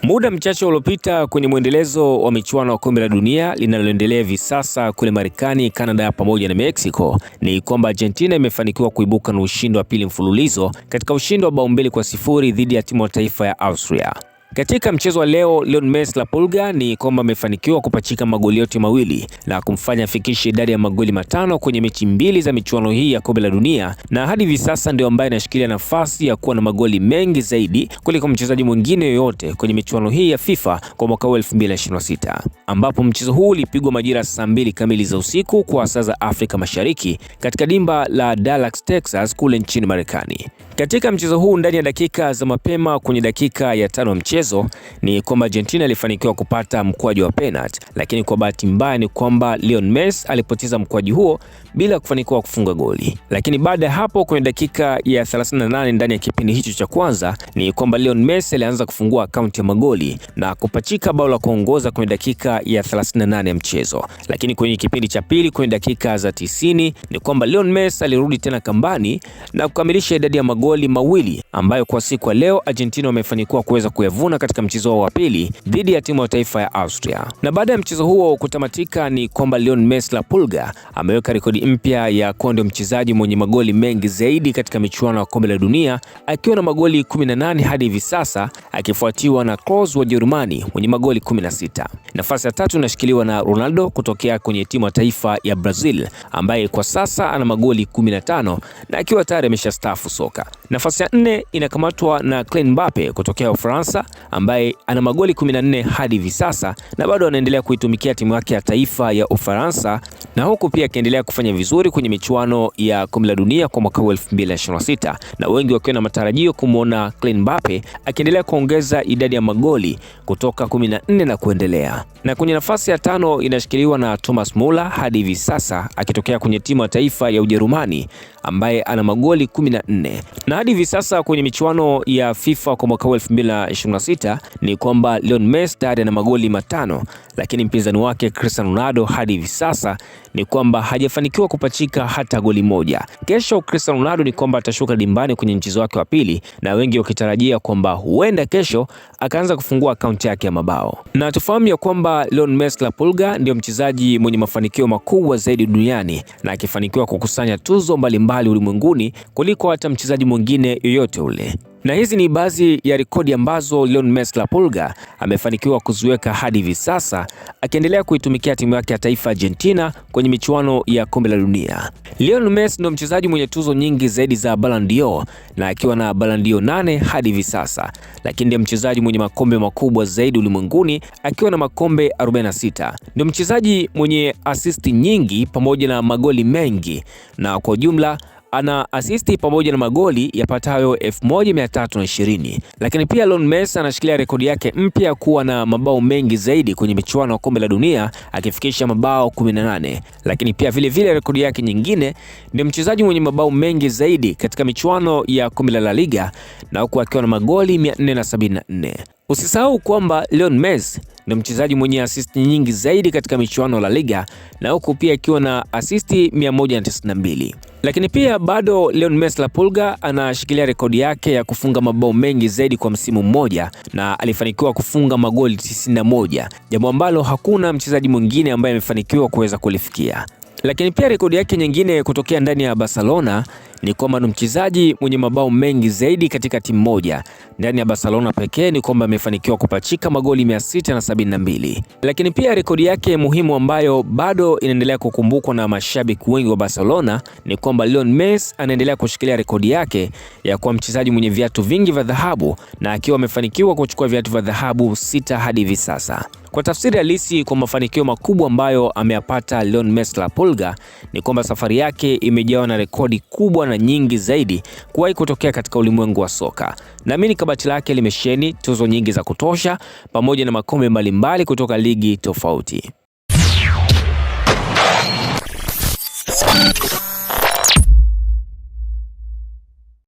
Muda mchache uliopita kwenye mwendelezo wa michuano ya kombe la dunia linaloendelea hivi sasa kule Marekani, Canada pamoja na Mexico, ni kwamba Argentina imefanikiwa kuibuka na ushindi wa pili mfululizo katika ushindi wa bao 2-0 dhidi ya timu ya taifa ya Austria. Katika mchezo wa leo, Lionel Messi La Pulga ni kwamba amefanikiwa kupachika magoli yote mawili na kumfanya afikishe idadi ya magoli 5 kwenye mechi mbili za michuano hii ya kombe la dunia, na hadi hivi sasa ndio ambaye anashikilia nafasi ya kuwa na magoli mengi zaidi kuliko mchezaji mwingine yoyote kwenye michuano hii ya FIFA kwa mwaka 2026, ambapo mchezo huu ulipigwa majira saa 2 kamili za usiku kwa saa za Afrika Mashariki katika dimba la Dallas, Texas kule nchini Marekani. Katika mchezo huu ndani ya dakika za mapema kwenye dakika ya 5 mchezo ni kwamba Argentina ilifanikiwa kupata mkwaju wa penalty, lakini kwa bahati mbaya ni kwamba Lionel Messi alipoteza mkwaju huo bila kufanikiwa kufunga goli. Lakini baada ya hapo kwenye dakika ya 38 ndani ya kipindi hicho cha kwanza ni kwamba Lionel Messi alianza kufungua akaunti ya magoli na kupachika bao la kuongoza kwenye dakika ya 38 ya mchezo. Lakini kwenye kipindi cha pili kwenye dakika za 90 ni kwamba Lionel Messi alirudi tena kambani na kukamilisha idadi ya magoli mawili ambayo kwa siku ya leo Argentina wamefanikiwa kuweza kuyavuna katika mchezo wa pili dhidi ya timu ya taifa ya Austria. Na baada ya mchezo huo kutamatika ni kwamba Lionel Messi La Pulga ameweka rekodi mpya ya kuwa ndio mchezaji mwenye magoli mengi zaidi katika michuano ya kombe la dunia akiwa na magoli 18 hadi hivi sasa, akifuatiwa na Kroos wa Jerumani mwenye magoli 16. Nafasi ya tatu inashikiliwa na Ronaldo kutokea kwenye timu ya taifa ya Brazil ambaye kwa sasa ana magoli 15 na akiwa tayari ameshastaafu soka. Nafasi ya 4 inakamatwa na Kylian Mbappe kutokea Ufaransa ambaye ana magoli 14 hadi hivi sasa na bado anaendelea kuitumikia timu yake ya taifa ya Ufaransa, na huku pia akiendelea kufanya vizuri kwenye michuano ya kombe la dunia kwa mwaka 2026, na wengi wakiwa na matarajio kumwona Kylian Mbappe akiendelea kuongeza idadi ya magoli kutoka 14 na kuendelea. Na kwenye nafasi ya 5 inashikiliwa na Thomas Muller hadi hivi sasa akitokea kwenye timu ya taifa ya Ujerumani ambaye ana magoli 14. Na hadi hivi sasa kwenye michuano ya FIFA kwa mwaka 2026 ni kwamba Lionel Messi tayari ana magoli 5, lakini mpinzani wake Cristiano Ronaldo hadi hivi sasa ni kwamba hajafanikiwa kupachika hata goli moja. Kesho Cristiano Ronaldo ni kwamba atashuka dimbani kwenye mchezo wake wa pili, na wengi wakitarajia kwamba huenda kesho akaanza kufungua akaunti yake ya mabao. Na tufahamu ya kwamba Lionel Messi La Pulga ndio mchezaji mwenye mafanikio makubwa zaidi duniani na akifanikiwa kukusanya tuzo mbalimbali ulimwenguni kuliko hata mchezaji mwingine yoyote ule. Na hizi ni baadhi ya rekodi ambazo Lionel Messi La Pulga amefanikiwa kuziweka hadi hivi sasa, akiendelea kuitumikia timu yake ya taifa Argentina kwenye michuano ya kombe la dunia. Lionel Messi ndio mchezaji mwenye tuzo nyingi zaidi za Ballon d'Or na akiwa na Ballon d'Or 8 hadi hivi sasa, lakini ndiye mchezaji mwenye makombe makubwa zaidi ulimwenguni akiwa na makombe 46. Ndio mchezaji mwenye asisti nyingi pamoja na magoli mengi, na kwa ujumla ana asisti pamoja na magoli yapatayo 1320. Lakini pia Lionel Messi anashikilia rekodi yake mpya kuwa na mabao mengi zaidi kwenye michuano ya kombe la dunia akifikisha mabao 18. Lakini pia vile rekodi yake nyingine ni mchezaji mwenye mabao mengi zaidi katika michuano ya kombe la La Liga na huku akiwa na magoli 474. Usisahau kwamba Lionel Messi ndio mchezaji mwenye asisti nyingi zaidi katika michuano La Liga na huku pia akiwa na asisti 192. Lakini pia bado Lionel Messi La Pulga anashikilia rekodi yake ya kufunga mabao mengi zaidi kwa msimu mmoja na alifanikiwa kufunga magoli 91, jambo ambalo hakuna mchezaji mwingine ambaye amefanikiwa kuweza kulifikia. Lakini pia rekodi yake nyingine kutokea ndani ya Barcelona ni kwamba ni mchezaji mwenye mabao mengi zaidi katika timu moja. Ndani ya Barcelona pekee ni kwamba amefanikiwa kupachika magoli 672. Lakini pia rekodi yake muhimu ambayo bado inaendelea kukumbukwa na mashabiki wengi wa Barcelona ni kwamba Lionel Messi anaendelea kushikilia rekodi yake ya kuwa mchezaji mwenye viatu vingi vya dhahabu na akiwa amefanikiwa kuchukua viatu vya dhahabu 6 hadi hivi sasa. Kwa tafsiri halisi kwa mafanikio makubwa ambayo ameyapata Lionel Messi La Pulga ni kwamba safari yake imejawa na rekodi kubwa na nyingi zaidi kuwahi kutokea katika ulimwengu wa soka. Naamini kabati lake limesheni tuzo nyingi za kutosha pamoja na makombe mbalimbali kutoka ligi tofauti.